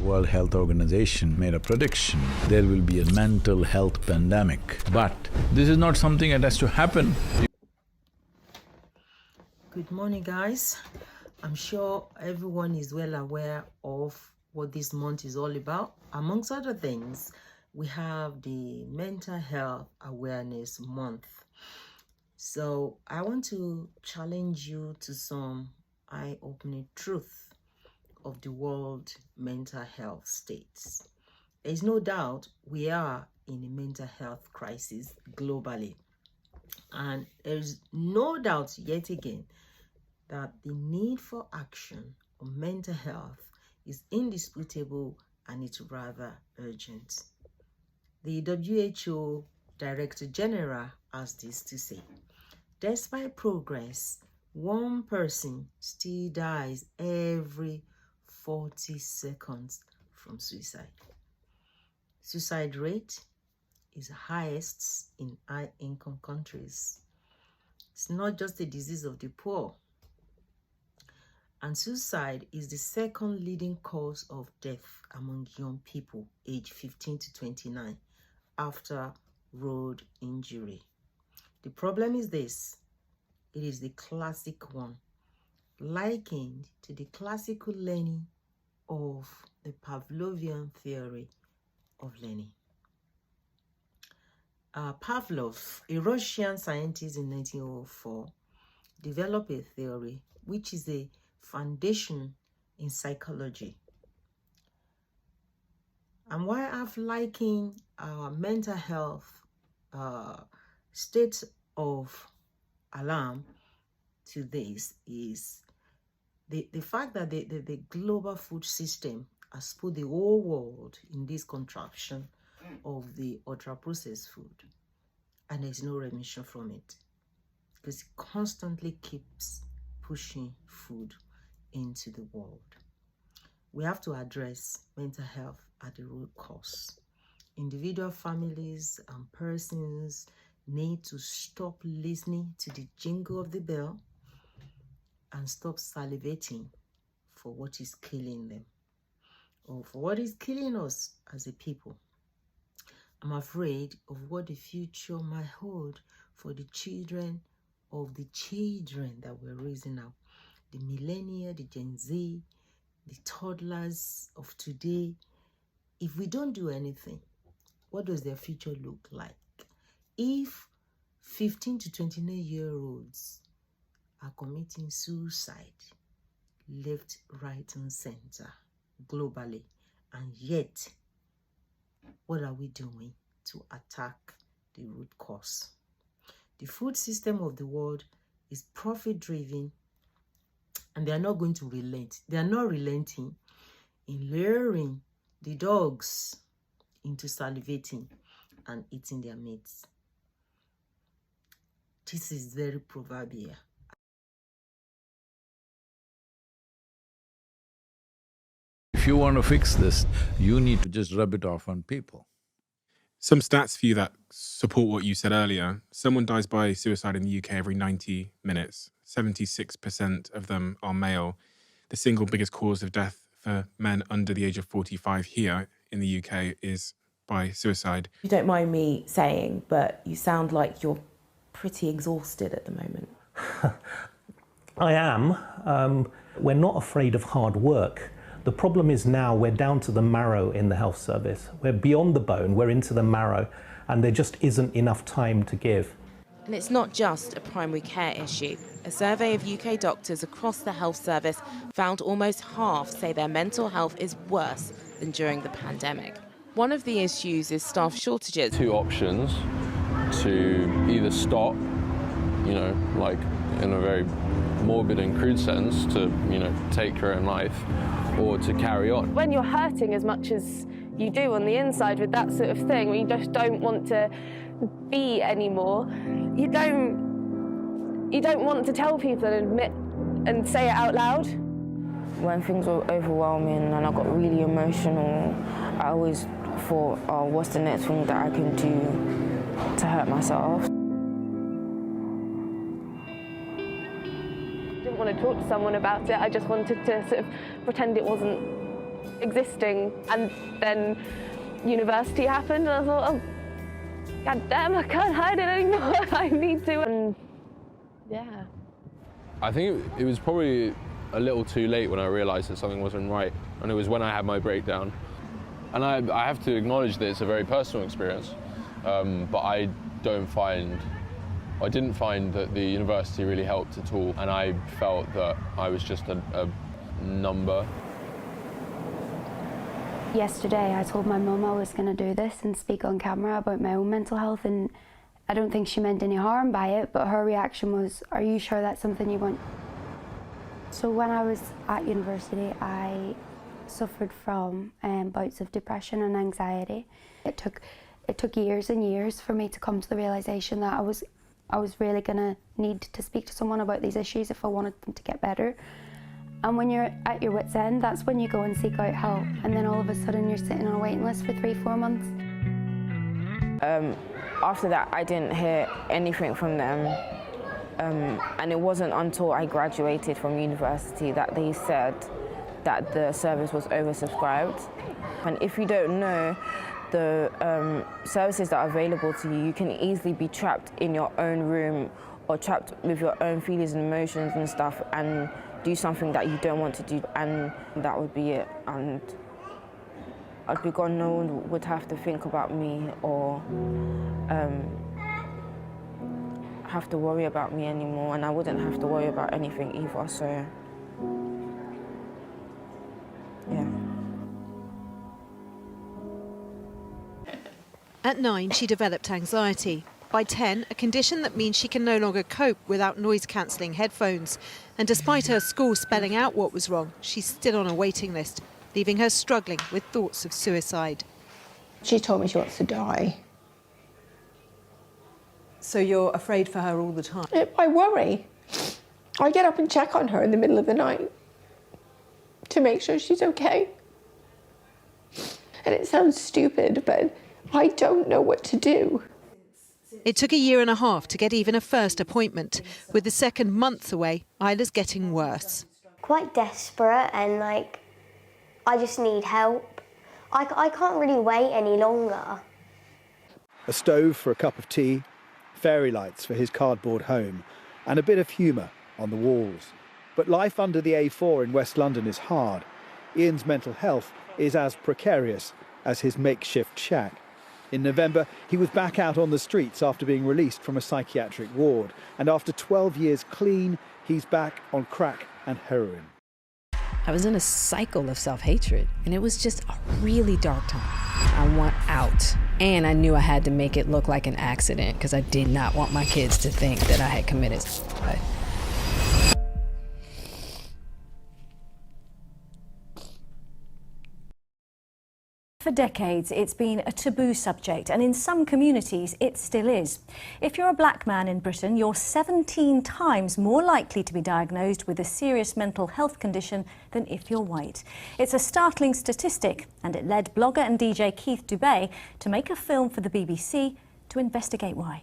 World Health Organization made a prediction there will be a mental health pandemic. But this is not something that has to happen. Good morning, guys. I'm sure everyone is well aware of what this month is all about. Amongst other things, we have the Mental Health Awareness Month. So I want to challenge you to some eye-opening truth of the world mental health states. There's no doubt we are in a mental health crisis globally. And there's no doubt yet again that the need for action on mental health is indisputable and it's rather urgent. The WHO Director General has this to say: despite progress, one person still dies every 40 seconds from suicide. Suicide rate is highest in high-income countries. It's not just a disease of the poor. And suicide is the second leading cause of death among young people aged 15 to 29 after road injury. The problem is this: it is the classic one, likened to the classical learning of the Pavlovian theory of learning. Pavlov, a Russian scientist in 1904, developed a theory which is a foundation in psychology. And why I've likened our mental health state of alarm to this is the fact that the global food system has put the whole world in this contraption of the ultra-processed food, and there's no remission from it because it constantly keeps pushing food into the world. We have to address mental health at the root cause. Individual families and persons need to stop listening to the jingle of the bell and stop salivating for what is killing them or for what is killing us as a people. I'm afraid of what the future might hold for the children of the children that we're raising now. The millennia, the Gen Z, the toddlers of today. If we don't do anything, what does their future look like? If 15 to 29-year-olds are committing suicide left, right, and center globally, and yet, what are we doing to attack the root cause? The food system of the world is profit-driven, and they are not going to relent. They are not relenting in luring the dogs into salivating and eating their mates. This is very proverbial. If you want to fix this, you need to just rub it off on people. Some stats for you that support what you said earlier. Someone dies by suicide in the UK every 90 minutes. 76% of them are male. The single biggest cause of death for men under the age of 45 here in the UK is by suicide. You don't mind me saying, but you sound like you're pretty exhausted at the moment. I am. We're not afraid of hard work. The problem is now we're down to the marrow in the health service. We're beyond the bone, we're into the marrow, and there just isn't enough time to give. And it's not just a primary care issue. A survey of UK doctors across the health service found almost half say their mental health is worse than during the pandemic. One of the issues is staff shortages. Two options: to either stop, like in a very morbid and crude sense, to, take your own life, or to carry on. When you're hurting as much as you do on the inside with that sort of thing, where you just don't want to be anymore, you don't want to tell people and admit and say it out loud. When things were overwhelming and I got really emotional, I always thought, oh, what's the next thing that I can do to hurt myself? I didn't want to talk to someone about it. I just wanted to sort of pretend it wasn't existing. And then university happened and I thought, oh, God damn, I can't hide it anymore. I need to. And yeah. I think it was probably a little too late when I realised that something wasn't right, and it was when I had my breakdown. And I have to acknowledge that it's a very personal experience, but I didn't find that the university really helped at all, and I felt that I was just a number. Yesterday I told my mum I was going to do this and speak on camera about my own mental health, and I don't think she meant any harm by it, but her reaction was, "Are you sure that's something you want?" So when I was at university, I suffered from bouts of depression and anxiety. It took years and years for me to come to the realisation that I was really going to need to speak to someone about these issues if I wanted them to get better. And when you're at your wit's end, that's when you go and seek out help. And then all of a sudden you're sitting on a waiting list for 3-4 months. After that, I didn't hear anything from them. And it wasn't until I graduated from university that they said that the service was oversubscribed. And if you don't know the services that are available to you, you can easily be trapped in your own room or trapped with your own feelings and emotions and stuff and do something that you don't want to do, and that would be it. And I'd be gone, no one would have to think about me or have to worry about me anymore, and I wouldn't have to worry about anything either, so yeah. At 9, she developed anxiety. By 10, a condition that means she can no longer cope without noise-cancelling headphones. And despite her school spelling out what was wrong, she's still on a waiting list, leaving her struggling with thoughts of suicide. She told me she wants to die. So you're afraid for her all the time? I worry. I get up and check on her in the middle of the night to make sure she's okay. And it sounds stupid, but I don't know what to do. It took a year and a half to get even a first appointment. With the second month away, Isla's getting worse. Quite desperate and I just need help. I can't really wait any longer. A stove for a cup of tea, fairy lights for his cardboard home, and a bit of humour on the walls. But life under the A4 in West London is hard. Ian's mental health is as precarious as his makeshift shack. In November, he was back out on the streets after being released from a psychiatric ward. And after 12 years clean, he's back on crack and heroin. I was in a cycle of self-hatred, and it was just a really dark time. I want out, and I knew I had to make it look like an accident because I did not want my kids to think that I had committed suicide. For decades, it's been a taboo subject, and in some communities, it still is. If you're a black man in Britain, you're 17 times more likely to be diagnosed with a serious mental health condition than if you're white. It's a startling statistic, and it led blogger and DJ Keith Dubay to make a film for the BBC to investigate why.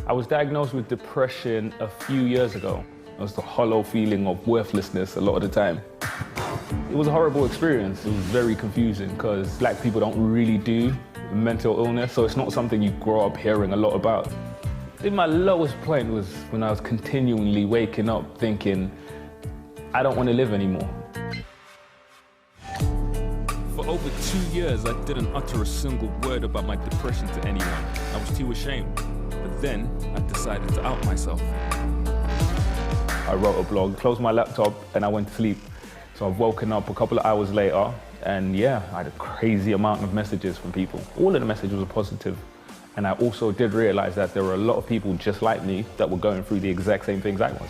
I was diagnosed with depression a few years ago. It was the hollow feeling of worthlessness a lot of the time. It was a horrible experience. It was very confusing because black people don't really do mental illness, so it's not something you grow up hearing a lot about. I think my lowest point was when I was continually waking up thinking, I don't want to live anymore. For over 2 years, I didn't utter a single word about my depression to anyone. I was too ashamed. But then I decided to out myself. I wrote a blog, closed my laptop, and I went to sleep. So I've woken up a couple of hours later, and yeah, I had a crazy amount of messages from people. All of the messages were positive. And I also did realize that there were a lot of people just like me that were going through the exact same things I was.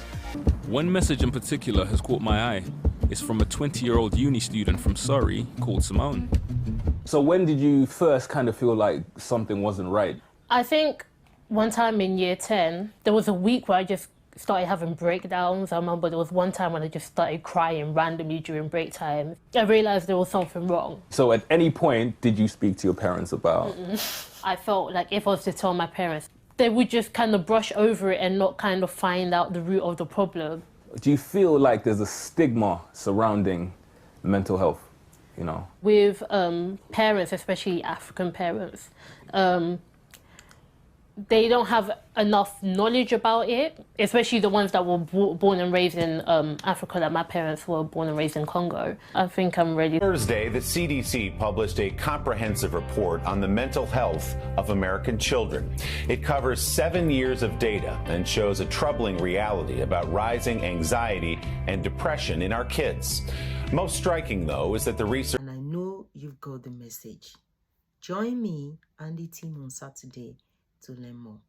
One message in particular has caught my eye. It's from a 20-year-old uni student from Surrey called Simone. So when did you first kind of feel like something wasn't right? I think one time in year 10, there was a week where I just started having breakdowns. I remember there was one time when I just started crying randomly during break time. I realised there was something wrong. So at any point, did you speak to your parents about? I felt like if I was to tell my parents, they would just kind of brush over it and not kind of find out the root of the problem. Do you feel like there's a stigma surrounding mental health? you know. With parents, especially African parents, they don't have enough knowledge about it, especially the ones that were born and raised in Africa, like my parents were born and raised in Congo. I think I'm ready. Thursday, the CDC published a comprehensive report on the mental health of American children. It covers 7 years of data and shows a troubling reality about rising anxiety and depression in our kids. Most striking, though, is that the research... And I know you've got the message. Join me and the team on Saturday to learn more.